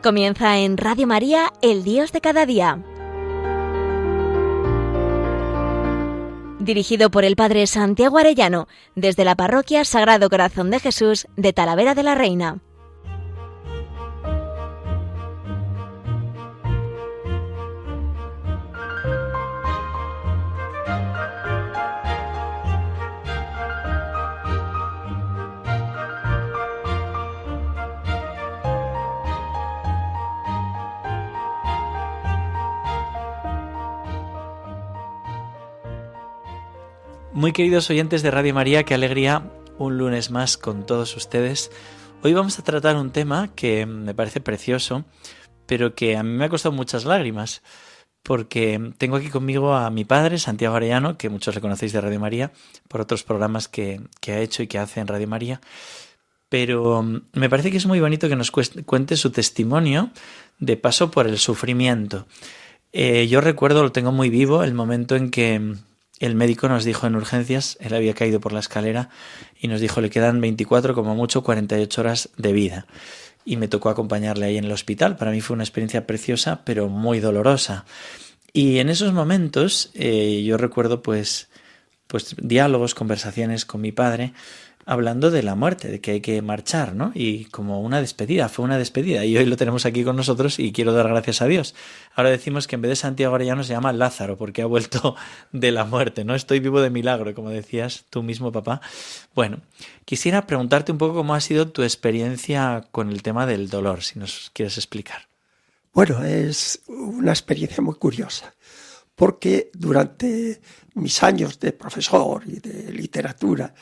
Comienza en Radio María, El Dios de cada día. Dirigido por el Padre Santiago Arellano, desde la Parroquia Sagrado Corazón de Jesús de Talavera de la Reina. Muy queridos oyentes de Radio María, qué alegría un lunes más con todos ustedes. Hoy vamos a tratar un tema que me parece precioso, pero que a mí me ha costado muchas lágrimas, porque tengo aquí conmigo a mi padre, Santiago Arellano, que muchos le conocéis de Radio María, por otros programas que ha hecho y que hace en Radio María, pero me parece que es muy bonito que nos cuente su testimonio de paso por el sufrimiento. Yo recuerdo, lo tengo muy vivo, el momento en que el médico nos dijo en urgencias, él había caído por la escalera y nos dijo le quedan 24, como mucho 48 horas de vida. Y me tocó acompañarle ahí en el hospital. Para mí fue una experiencia preciosa, pero muy dolorosa. Y en esos momentos yo recuerdo pues diálogos, conversaciones con mi padre, hablando de la muerte, de que hay que marchar, ¿no? Y como una despedida, fue una despedida. Y hoy lo tenemos aquí con nosotros y quiero dar gracias a Dios. Ahora decimos que en vez de Santiago Arellano se llama Lázaro, porque ha vuelto de la muerte, ¿no? Estoy vivo de milagro, como decías tú mismo, papá. Bueno, quisiera preguntarte un poco cómo ha sido tu experiencia con el tema del dolor, si nos quieres explicar. Bueno, es una experiencia muy curiosa, porque durante mis años de profesor y de literatura,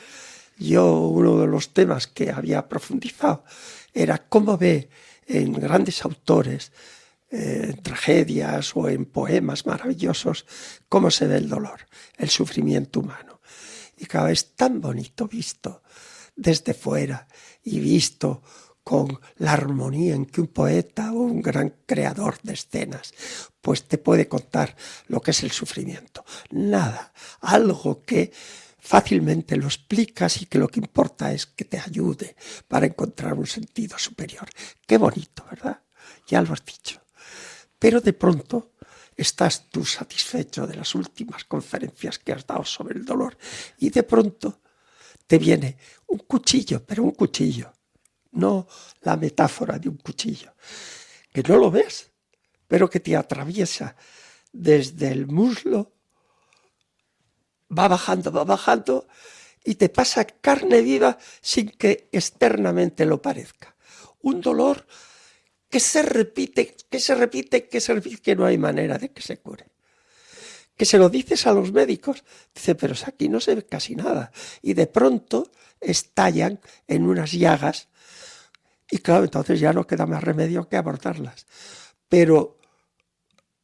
uno de los temas que había profundizado era cómo ve en grandes autores, en tragedias o en poemas maravillosos, cómo se ve el dolor, el sufrimiento humano. Y cada vez tan bonito visto desde fuera y visto con la armonía en que un poeta o un gran creador de escenas pues te puede contar lo que es el sufrimiento. Nada, algo que fácilmente lo explicas y que lo que importa es que te ayude para encontrar un sentido superior. Qué bonito, ¿verdad? Ya lo has dicho. Pero de pronto estás tú satisfecho de las últimas conferencias que has dado sobre el dolor y de pronto te viene un cuchillo, pero un cuchillo, no la metáfora de un cuchillo, que no lo ves, pero que te atraviesa desde el muslo, va bajando y te pasa carne viva sin que externamente lo parezca. Un dolor que se repite, que no hay manera de que se cure. Que se lo dices a los médicos, dice, pero aquí no se ve casi nada. Y de pronto estallan en unas llagas y claro, entonces ya no queda más remedio que abortarlas. Pero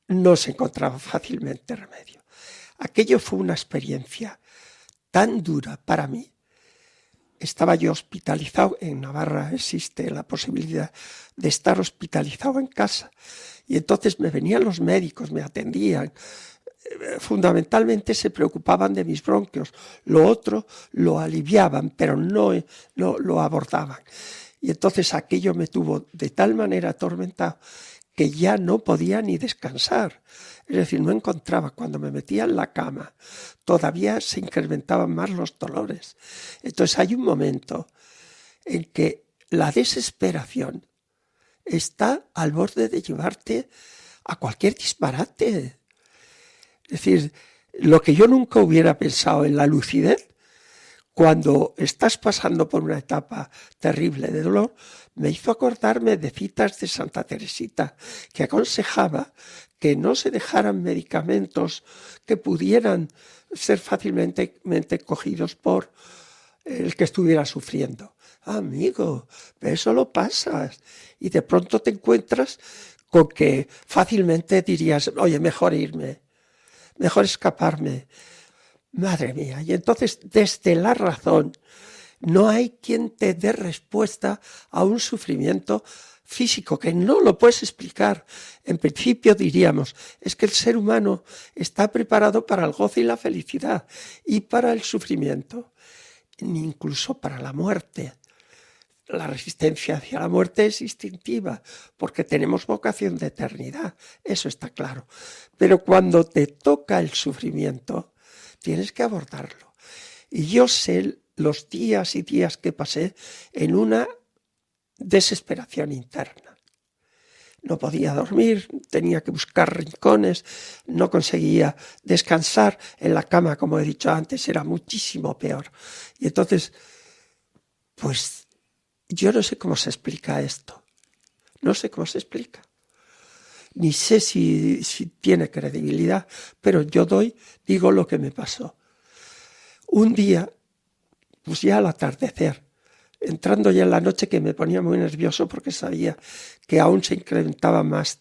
no se encontraba fácilmente remedio. Aquello fue una experiencia tan dura para mí. Estaba yo hospitalizado, en Navarra existe la posibilidad de estar hospitalizado en casa. Y entonces me venían los médicos, me atendían. Fundamentalmente se preocupaban de mis bronquios. Lo otro lo aliviaban, pero no lo abordaban. Y entonces aquello me tuvo de tal manera atormentado que ya no podía ni descansar. Es decir, no encontraba, cuando me metía en la cama, todavía se incrementaban más los dolores. Entonces hay un momento en que la desesperación está al borde de llevarte a cualquier disparate. Es decir, lo que yo nunca hubiera pensado en la lucidez, cuando estás pasando por una etapa terrible de dolor, me hizo acordarme de citas de Santa Teresita, que aconsejaba que no se dejaran medicamentos que pudieran ser fácilmente cogidos por el que estuviera sufriendo. Amigo, eso lo pasas y de pronto te encuentras con que fácilmente dirías, oye, mejor irme, mejor escaparme. Madre mía, y entonces desde la razón no hay quien te dé respuesta a un sufrimiento físico que no lo puedes explicar. En principio diríamos, es que el ser humano está preparado para el gozo y la felicidad y para el sufrimiento, incluso para la muerte. la resistencia hacia la muerte es instintiva, porque tenemos vocación de eternidad, eso está claro. Pero cuando te toca el sufrimiento, tienes que abordarlo. Y yo sé los días y días que pasé en una desesperación interna. No podía dormir, tenía que buscar rincones, no conseguía descansar en la cama, como he dicho antes, era muchísimo peor. Y entonces, pues, yo no sé cómo se explica esto. No sé cómo se explica. Ni sé si tiene credibilidad, pero yo digo lo que me pasó. Un día, pues ya al atardecer, entrando ya en la noche, que me ponía muy nervioso porque sabía que aún se incrementaba más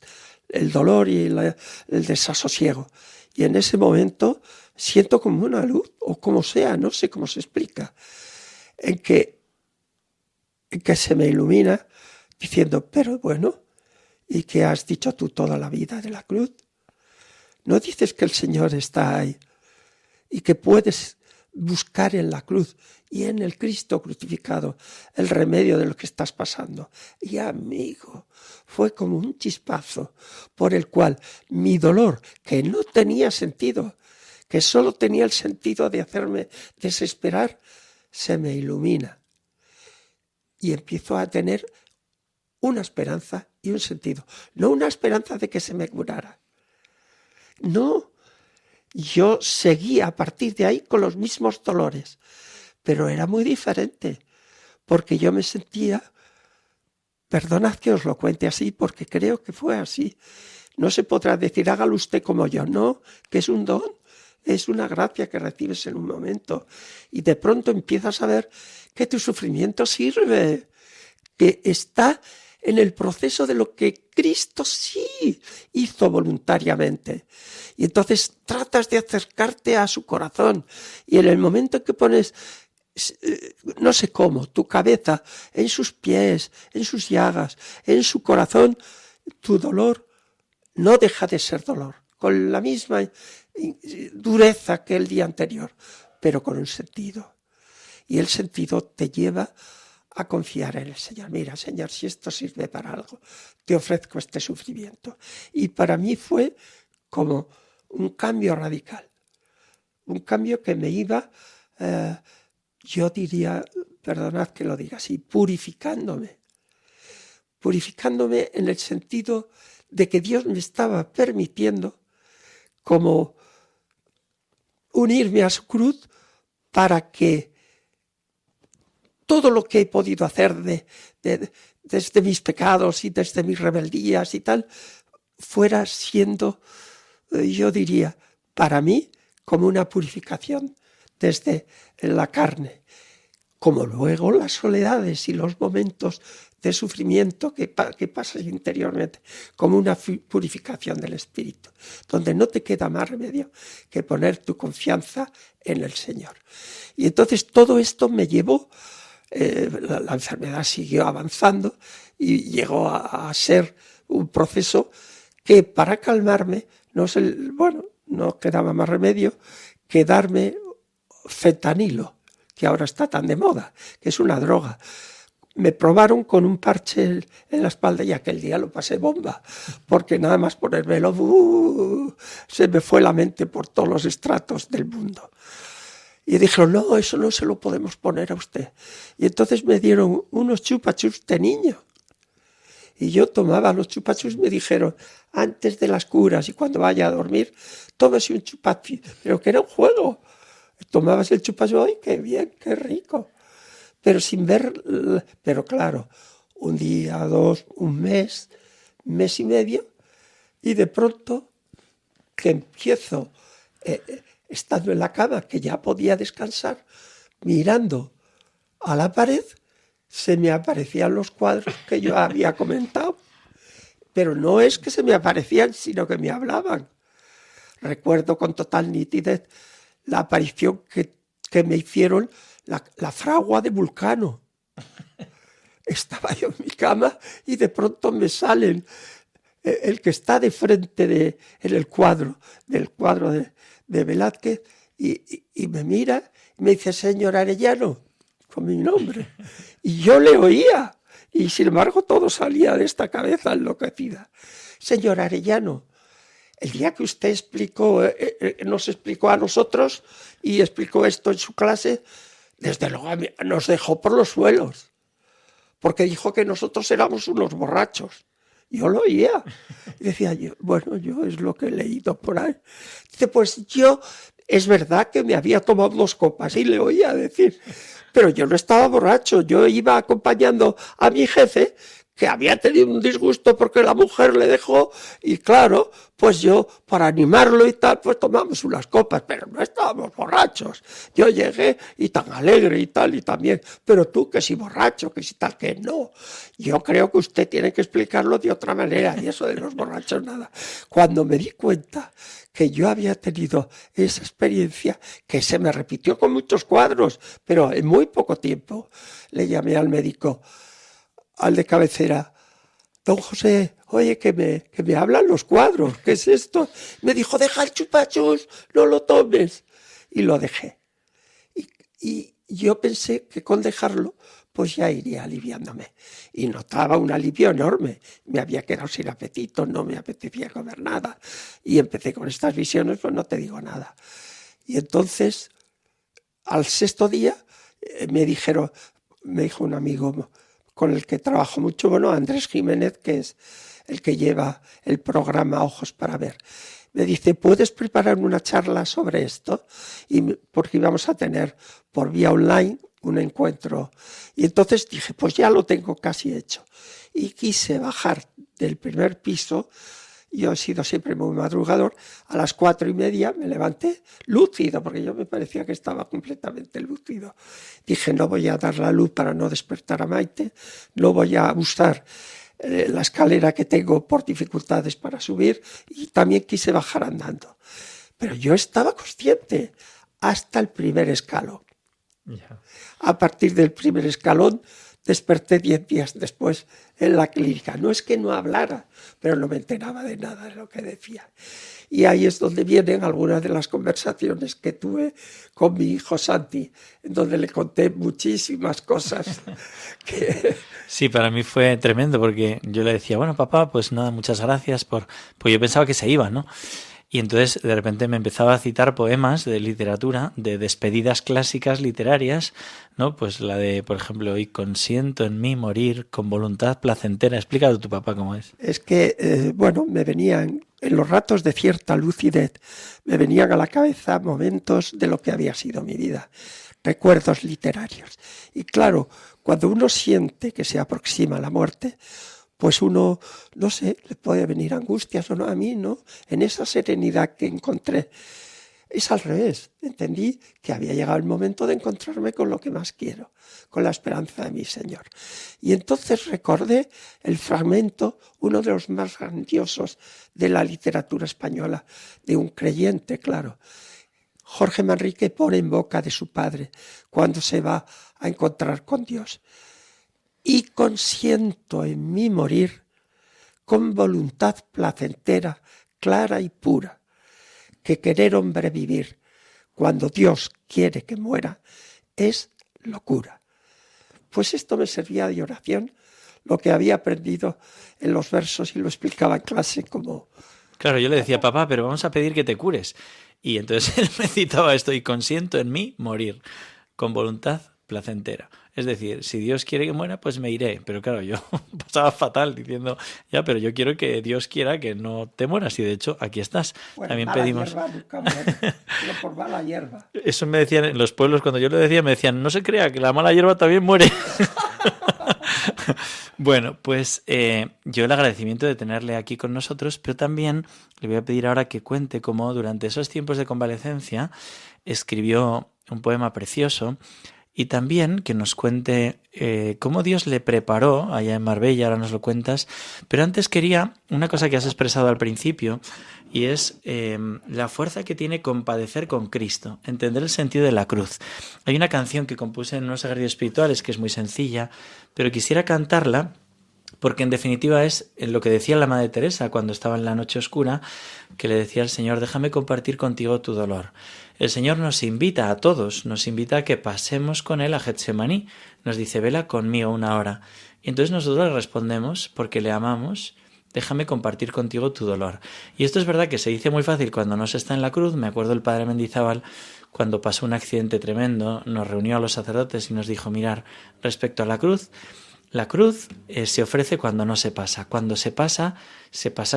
el dolor y el desasosiego. Y en ese momento siento como una luz, o como sea, no sé cómo se explica, en que se me ilumina diciendo, pero bueno, ¿y qué has dicho tú toda la vida de la cruz? ¿No dices que el Señor está ahí y que puedes buscar en la cruz y en el Cristo crucificado el remedio de lo que estás pasando? Y amigo, fue como un chispazo por el cual mi dolor, que no tenía sentido, que solo tenía el sentido de hacerme desesperar, se me ilumina. Y empiezo a tener una esperanza y un sentido. No una esperanza de que se me curara. No, yo seguía a partir de ahí con los mismos dolores, pero era muy diferente, porque yo me sentía, perdonad que os lo cuente así, porque creo que fue así. No se podrá decir, hágalo usted como yo, no, que es un don, es una gracia que recibes en un momento. Y de pronto empiezas a ver que tu sufrimiento sirve, que está en el proceso de lo que Cristo sí hizo voluntariamente. Y entonces tratas de acercarte a su corazón. Y en el momento en que pones, no sé cómo, tu cabeza en sus pies, en sus llagas, en su corazón, tu dolor no deja de ser dolor, con la misma dureza que el día anterior, pero con un sentido. Y el sentido te lleva a confiar en el Señor. Mira, Señor, si esto sirve para algo, te ofrezco este sufrimiento. Y para mí fue como un cambio radical, un cambio que me iba, yo diría, perdonad que lo diga así, purificándome en el sentido de que Dios me estaba permitiendo como unirme a su cruz para que todo lo que he podido hacer desde mis pecados y desde mis rebeldías y tal, fuera siendo, yo diría, para mí, como una purificación desde la carne. Como luego las soledades y los momentos de sufrimiento que pasas interiormente, como una purificación del espíritu, donde no te queda más remedio que poner tu confianza en el Señor. Y entonces todo esto me llevó, la enfermedad siguió avanzando y llegó a ser un proceso que para calmarme, no quedaba más remedio que darme fentanilo, que ahora está tan de moda, que es una droga. Me probaron con un parche en la espalda y aquel día lo pasé bomba, porque nada más ponérmelo, se me fue la mente por todos los estratos del mundo. Y dijeron, no, eso no se lo podemos poner a usted. Y entonces me dieron unos chupa-chups de niño. Y yo tomaba los chupa-chups, me dijeron, antes de las curas y cuando vaya a dormir, tómese un chupa-chups, pero que era un juego. Tomabas el chupa-chups, ¡ay, qué bien, qué rico! Pero sin ver, pero claro, un día, dos, un mes y medio, y de pronto que empiezo, estando en la cama, que ya podía descansar, mirando a la pared, se me aparecían los cuadros que yo había comentado. Pero no es que se me aparecían, sino que me hablaban. Recuerdo con total nitidez la aparición que me hicieron la fragua de Vulcano. Estaba yo en mi cama y de pronto me salen el que está de frente en el cuadro, del cuadro de Velázquez, y me mira y me dice, señor Arellano, con mi nombre. Y yo le oía. Y sin embargo todo salía de esta cabeza enloquecida. Señor Arellano, el día que usted nos explicó a nosotros y explicó esto en su clase, desde luego nos dejó por los suelos, porque dijo que nosotros éramos unos borrachos. Yo lo oía. Y decía yo, bueno, yo es lo que he leído por ahí. Dice, pues yo, es verdad que me había tomado 2 copas y le oía decir, pero yo no estaba borracho, yo iba acompañando a mi jefe, que había tenido un disgusto porque la mujer le dejó, y claro, pues yo, para animarlo y tal, pues tomamos unas copas, pero no estábamos borrachos. Yo llegué y tan alegre y tal, y también, pero tú que si borracho, que si tal, que no. Yo creo que usted tiene que explicarlo de otra manera, y eso de los borrachos nada. Cuando me di cuenta que yo había tenido esa experiencia, que se me repitió con muchos cuadros, pero en muy poco tiempo, le llamé al médico, al de cabecera, don José, oye, que me hablan los cuadros, ¿qué es esto? Me dijo, deja el chupachus, no lo tomes. Y lo dejé. Y yo pensé que con dejarlo, pues ya iría aliviándome. Y notaba un alivio enorme. Me había quedado sin apetito, no me apetecía comer nada. Y empecé con estas visiones, pues no te digo nada. Y entonces, al 6.º día, me dijo un amigo con el que trabajo mucho, bueno, Andrés Jiménez, que es el que lleva el programa Ojos para Ver. Me dice, ¿puedes preparar una charla sobre esto? Porque íbamos a tener por vía online un encuentro. Y entonces dije, pues ya lo tengo casi hecho. Y quise bajar del primer piso. Yo he sido siempre muy madrugador. A las 4:30 me levanté lúcido, porque yo me parecía que estaba completamente lúcido. Dije, no voy a dar la luz para no despertar a Maite, no voy a usar la escalera que tengo por dificultades para subir, y también quise bajar andando. Pero yo estaba consciente hasta el primer escalón. Yeah. A partir del primer escalón desperté 10 días después en la clínica. No es que no hablara, pero no me enteraba de nada de lo que decía. Y ahí es donde vienen algunas de las conversaciones que tuve con mi hijo Santi, en donde le conté muchísimas cosas. Sí, para mí fue tremendo, porque yo le decía, bueno, papá, pues nada, muchas gracias pues yo pensaba que se iba, ¿no? Y entonces de repente me empezaba a citar poemas de literatura, de despedidas clásicas literarias, ¿no? Pues la de, por ejemplo, hoy consiento en mí morir con voluntad placentera. Explícalo tu papá cómo es. Es que, bueno, me venían, en los ratos de cierta lucidez, me venían a la cabeza momentos de lo que había sido mi vida, recuerdos literarios. Y claro, cuando uno siente que se aproxima la muerte, pues uno, no sé, le puede venir angustias o no, a mí, ¿no? En esa serenidad que encontré, es al revés. Entendí que había llegado el momento de encontrarme con lo que más quiero, con la esperanza de mi Señor. Y entonces recordé el fragmento, uno de los más grandiosos de la literatura española, de un creyente, claro. Jorge Manrique pone en boca de su padre cuando se va a encontrar con Dios. Y consiento en mí morir con voluntad placentera, clara y pura, que querer hombre vivir cuando Dios quiere que muera es locura. Pues esto me servía de oración, lo que había aprendido en los versos, y lo explicaba en clase como... Claro, yo le decía, papá, pero vamos a pedir que te cures. Y entonces él me citaba esto, y consiento en mí morir con voluntad placentera. Es decir, si Dios quiere que muera, pues me iré. Pero claro, yo pasaba fatal diciendo, ya, pero yo quiero que Dios quiera que no te mueras. Y de hecho, aquí estás. Bueno, también mala pedimos. Hierba nunca muere, pero por mala hierba. Eso me decían en los pueblos, cuando yo lo decía, me decían, no se crea que la mala hierba también muere. Bueno, pues yo el agradecimiento de tenerle aquí con nosotros, pero también le voy a pedir ahora que cuente cómo durante esos tiempos de convalecencia escribió un poema precioso. Y también que nos cuente cómo Dios le preparó allá en Marbella, ahora nos lo cuentas. Pero antes quería una cosa que has expresado al principio, y es la fuerza que tiene compadecer con Cristo, entender el sentido de la cruz. Hay una canción que compuse en unos ejercicios espirituales que es muy sencilla, pero quisiera cantarla Porque en definitiva es lo que decía la Madre Teresa cuando estaba en la noche oscura, que le decía al Señor, déjame compartir contigo tu dolor. El Señor nos invita a todos, nos invita a que pasemos con Él a Getsemaní. Nos dice, vela conmigo una hora. Y entonces nosotros le respondemos, porque le amamos, déjame compartir contigo tu dolor. Y esto es verdad que se dice muy fácil cuando no se está en la cruz. Me acuerdo el padre Mendizábal, cuando pasó un accidente tremendo, nos reunió a los sacerdotes y nos dijo, mirar, respecto a la cruz se ofrece cuando no se pasa. Cuando se pasa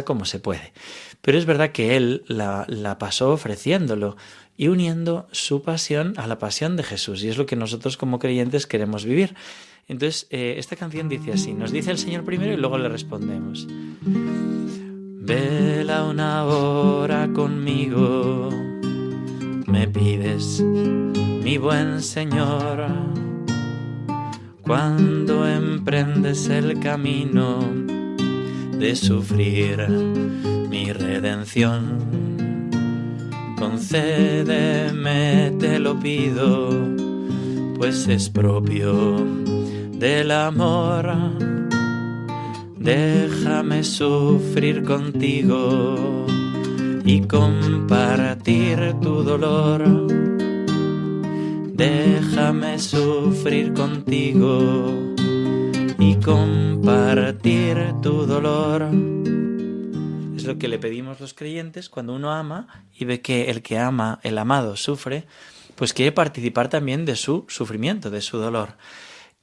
como se puede. Pero es verdad que él la pasó ofreciéndolo y uniendo su pasión a la pasión de Jesús. Y es lo que nosotros como creyentes queremos vivir. Entonces, esta canción dice así, nos dice el Señor primero y luego le respondemos. Vela una hora conmigo, me pides, mi buen Señor, cuando emprendes el camino de sufrir mi redención. Concédeme, te lo pido, pues es propio del amor. Déjame sufrir contigo y compartir tu dolor. Déjame sufrir contigo y compartir tu dolor. Es lo que le pedimos los creyentes cuando uno ama y ve que el que ama, el amado, sufre, pues quiere participar también de su sufrimiento, de su dolor.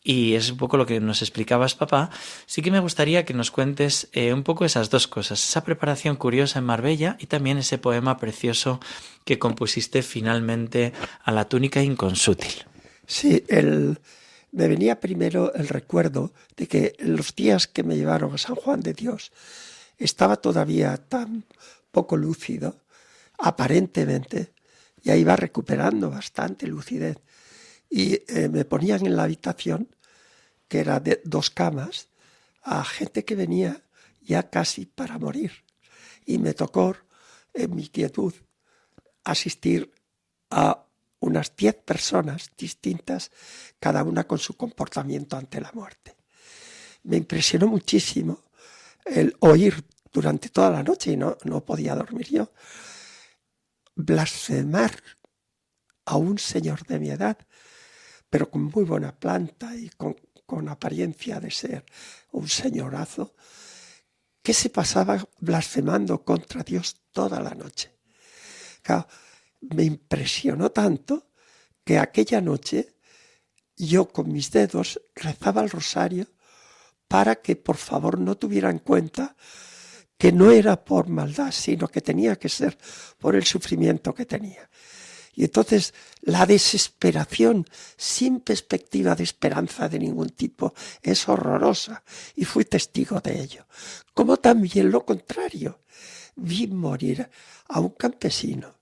Y es un poco lo que nos explicabas, papá. Sí que me gustaría que nos cuentes un poco esas dos cosas, esa preparación curiosa en Marbella y también ese poema precioso que compusiste finalmente a la túnica inconsútil. Sí, me venía primero el recuerdo de que en los días que me llevaron a San Juan de Dios estaba todavía tan poco lúcido, aparentemente, ya iba recuperando bastante lucidez. Y me ponían en la habitación, que era de 2 camas, a gente que venía ya casi para morir. Y me tocó, en mi quietud, asistir a unas 10 personas distintas, cada una con su comportamiento ante la muerte. Me impresionó muchísimo el oír durante toda la noche, y no podía dormir yo, blasfemar a un señor de mi edad, pero con muy buena planta y con apariencia de ser un señorazo, que se pasaba blasfemando contra Dios toda la noche. Claro, me impresionó tanto que aquella noche yo con mis dedos rezaba el rosario para que por favor no tuviera en cuenta que no era por maldad, sino que tenía que ser por el sufrimiento que tenía. Y entonces la desesperación sin perspectiva de esperanza de ningún tipo es horrorosa, y fui testigo de ello. Como también lo contrario, vi morir a un campesino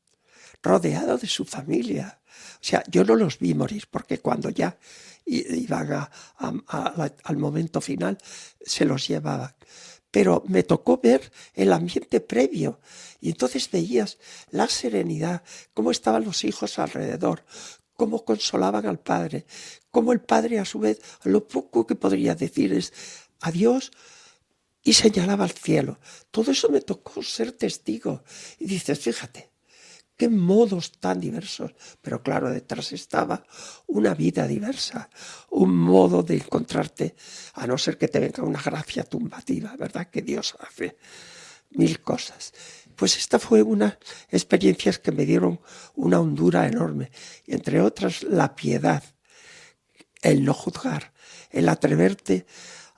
rodeado de su familia. O sea, yo no los vi morir porque cuando ya iban al momento final se los llevaban. Pero me tocó ver el ambiente previo y entonces veías la serenidad, cómo estaban los hijos alrededor, cómo consolaban al padre, cómo el padre a su vez lo poco que podría decir es adiós y señalaba al cielo. Todo eso me tocó ser testigo y dices, fíjate, qué modos tan diversos, pero claro, detrás estaba una vida diversa, un modo de encontrarte, a no ser que te venga una gracia tumbativa, ¿verdad? Que Dios hace 1000 cosas. Pues esta fue unas experiencias que me dieron una hondura enorme, y entre otras la piedad, el no juzgar, el atreverte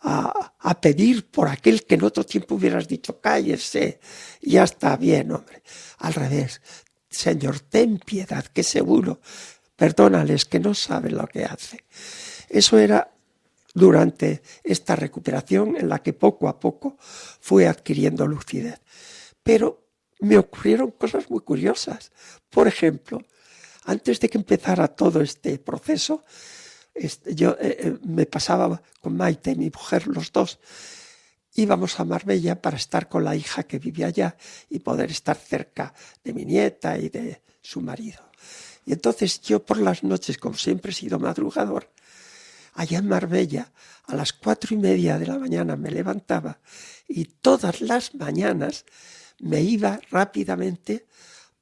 a pedir por aquel que en otro tiempo hubieras dicho, cállese, ya está bien, hombre. Al revés, Señor, ten piedad, que seguro, perdónales, que no saben lo que hacen. Eso era durante esta recuperación en la que poco a poco fui adquiriendo lucidez. Pero me ocurrieron cosas muy curiosas. Por ejemplo, antes de que empezara todo este proceso, yo me pasaba con Maite, mi mujer, los dos, íbamos a Marbella para estar con la hija que vivía allá y poder estar cerca de mi nieta y de su marido. Y entonces yo por las noches, como siempre he sido madrugador, allá en Marbella, a las 4:30 de la mañana me levantaba y todas las mañanas me iba rápidamente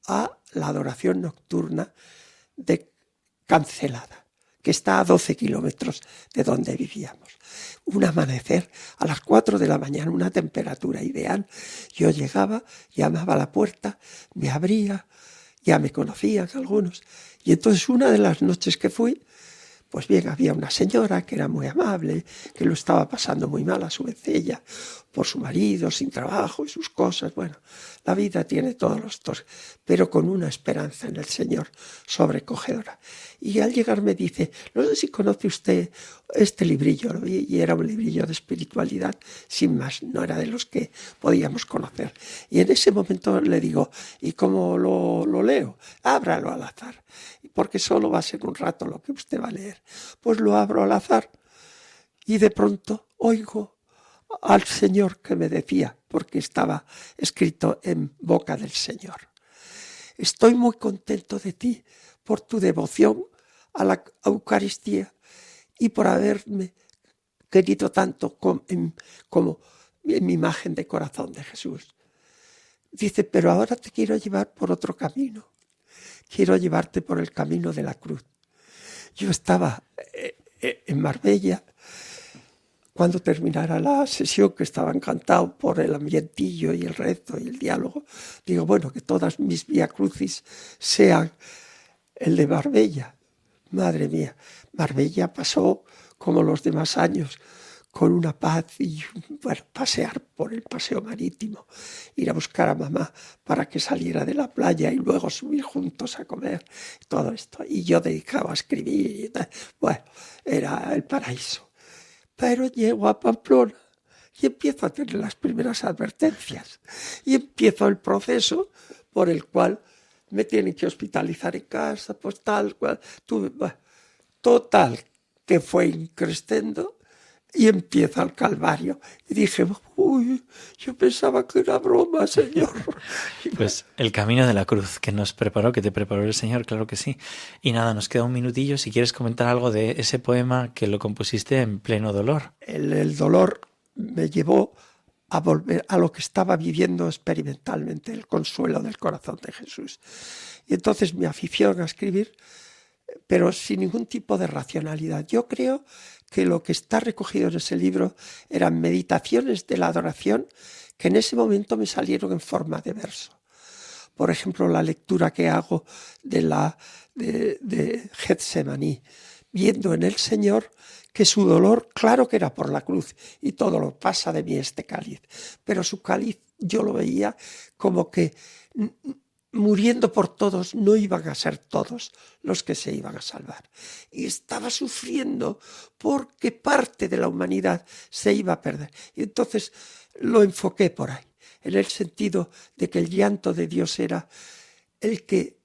a la adoración nocturna de Cancelada, que está a 12 kilómetros de donde vivíamos. Un amanecer a las 4 de la mañana, una temperatura ideal. Yo llegaba, llamaba a la puerta, me abría, ya me conocían algunos. Y entonces una de las noches que fui, pues bien, había una señora que era muy amable, que lo estaba pasando muy mal a su vez ella, por su marido, sin trabajo y sus cosas. Bueno, la vida tiene todos los dos, pero con una esperanza en el Señor sobrecogedora. Y al llegar me dice, no sé si conoce usted este librillo, lo vi, y era un librillo de espiritualidad, sin más, no era de los que podíamos conocer. Y en ese momento le digo, ¿y cómo lo leo? Ábralo al azar, porque solo va a ser un rato lo que usted va a leer. Pues lo abro al azar y de pronto oigo al Señor que me decía, porque estaba escrito en boca del Señor: estoy muy contento de ti por tu devoción a la Eucaristía y por haberme querido tanto como en mi imagen de corazón de Jesús. Dice, pero ahora te quiero llevar por otro camino. Quiero llevarte por el camino de la cruz. Yo estaba en Marbella cuando terminara la sesión, que estaba encantado por el ambientillo y el rezo y el diálogo. Digo, bueno, que todas mis vía crucis sean el de Marbella. Madre mía, Marbella pasó como los demás años, con una paz y, bueno, pasear por el paseo marítimo, ir a buscar a mamá para que saliera de la playa y luego subir juntos a comer, todo esto. Y yo dedicaba a escribir y tal. Bueno, era el paraíso. Pero llego a Pamplona y empiezo a tener las primeras advertencias y empiezo el proceso por el cual me tienen que hospitalizar en casa, pues tal cual. Bueno, total, que fue increciendo. Y empieza el Calvario. Y dije, uy, yo pensaba que era broma, Señor. Pues el camino de la cruz que nos preparó, que te preparó el Señor, claro que sí. Y nada, nos queda un minutillo si quieres comentar algo de ese poema que lo compusiste en pleno dolor. El dolor me llevó a volver a lo que estaba viviendo experimentalmente, el consuelo del corazón de Jesús. Y entonces mi afición a escribir, pero sin ningún tipo de racionalidad. Yo creo que lo que está recogido en ese libro eran meditaciones de la adoración que en ese momento me salieron en forma de verso. Por ejemplo, la lectura que hago de Getsemaní, viendo en el Señor que su dolor, claro que era por la cruz, y todo lo pasa de mí este cáliz, pero su cáliz yo lo veía como que muriendo por todos, no iban a ser todos los que se iban a salvar. Y estaba sufriendo porque parte de la humanidad se iba a perder. Y entonces lo enfoqué por ahí, en el sentido de que el llanto de Dios era el que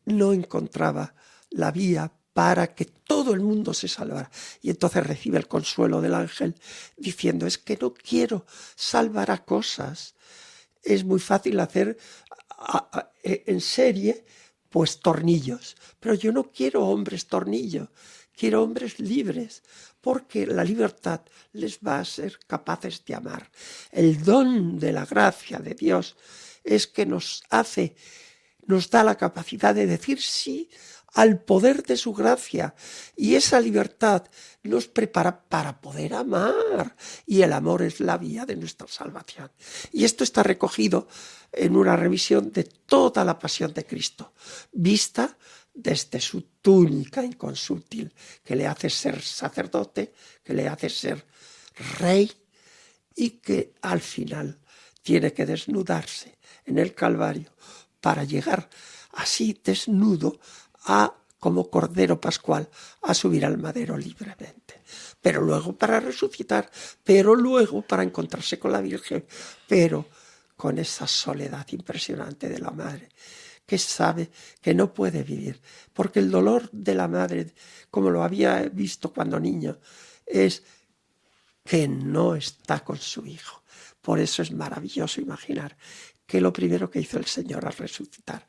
no encontraba la vía para que todo el mundo se salvara. Y entonces recibe el consuelo del ángel diciendo, es que no quiero salvar a cosas. Es muy fácil hacer en serie, pues tornillos. Pero yo no quiero hombres tornillos, quiero hombres libres, porque la libertad les va a ser capaces de amar. El don de la gracia de Dios es que nos da la capacidad de decir sí al poder de su gracia, y esa libertad nos prepara para poder amar, y el amor es la vía de nuestra salvación. Y esto está recogido en una revisión de toda la pasión de Cristo, vista desde su túnica inconsútil, que le hace ser sacerdote, que le hace ser rey, y que al final tiene que desnudarse en el Calvario para llegar así desnudo como Cordero Pascual a subir al madero libremente, pero luego para resucitar, pero luego para encontrarse con la Virgen, pero con esa soledad impresionante de la madre, que sabe que no puede vivir, porque el dolor de la madre, como lo había visto cuando niño, es que no está con su hijo. Por eso es maravilloso imaginar que lo primero que hizo el Señor al resucitar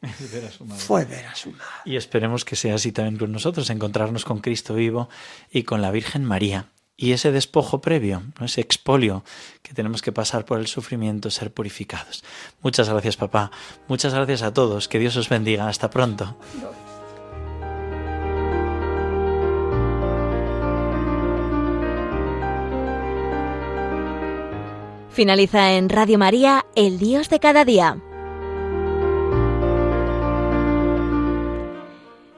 fue ver a su madre. Y esperemos que sea así también con nosotros, encontrarnos con Cristo vivo y con la Virgen María. Y ese despojo previo, ¿no? Ese expolio que tenemos que pasar por el sufrimiento, ser purificados. Muchas gracias, papá. Muchas gracias a todos. Que Dios os bendiga. Hasta pronto. Finaliza en Radio María, El Dios de cada día.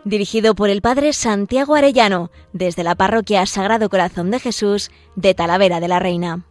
Dirigido por el Padre Santiago Arellano, desde la Parroquia Sagrado Corazón de Jesús de Talavera de la Reina.